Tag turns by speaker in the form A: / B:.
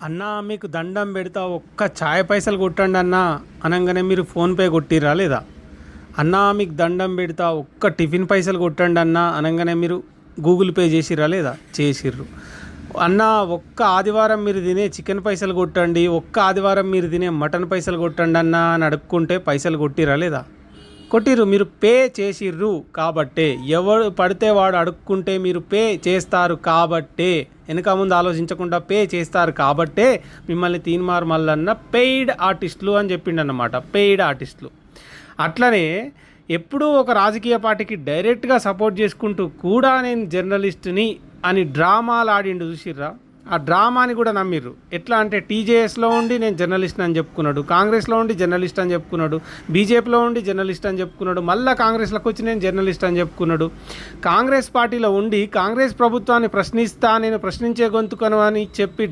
A: అన్నా మీకు దండం పెడతా ఒక్క ఛాయ్ పైసలు కొట్టండి అన్నా అనగానే మీరు ఫోన్పే కొట్టిరా లేదా? అన్నా మీకు దండం పెడతా ఒక్క టిఫిన్ పైసలు కొట్టండి అన్నా అనగానే మీరు గూగుల్ పే చేసిరా లేదా? చేసిర్రు. అన్నా ఒక్క ఆదివారం మీరు తినే చికెన్ పైసలు కొట్టండి, ఒక్క ఆదివారం మీరు తినే మటన్ పైసలు కొట్టండి అన్నా అని అడుక్కుంటే పైసలు కొట్టిరా లేదా? కొట్టిర్రు. మీరు పే చేసిర్రు కాబట్టే, ఎవడు పడితే వాడు అడుక్కుంటే మీరు పే చేస్తారు కాబట్టే, వెనక ముందు ఆలోచించకుండా పే చేస్తారు కాబట్టే మిమ్మల్ని తీన్మార్ మల్లన్న పెయిడ్ ఆర్టిస్టులు అని చెప్పిండన్నమాట. పెయిడ్ ఆర్టిస్టులు. అట్లనే ఎప్పుడూ ఒక రాజకీయ పార్టీకి డైరెక్ట్గా సపోర్ట్ చేసుకుంటూ కూడా నేను జర్నలిస్టుని అని డ్రామాలు ఆడిండు చూసిర్రా? ఆ డ్రామాని కూడా నమ్మిర్రు. ఎట్లా అంటే టీజేఎస్లో ఉండి నేను జర్నలిస్ట్ అని చెప్పుకున్నాడు, కాంగ్రెస్లో ఉండి జర్నలిస్ట్ అని చెప్పుకున్నాడు, బీజేపీలో ఉండి జర్నలిస్ట్ అని చెప్పుకున్నాడు, మళ్ళీ కాంగ్రెస్లోకి వచ్చి నేను జర్నలిస్ట్ అని చెప్పుకున్నాడు. కాంగ్రెస్ పార్టీలో ఉండి కాంగ్రెస్ ప్రభుత్వాన్ని ప్రశ్నిస్తా, నేను ప్రశ్నించే గొంతుకను అని చెప్పి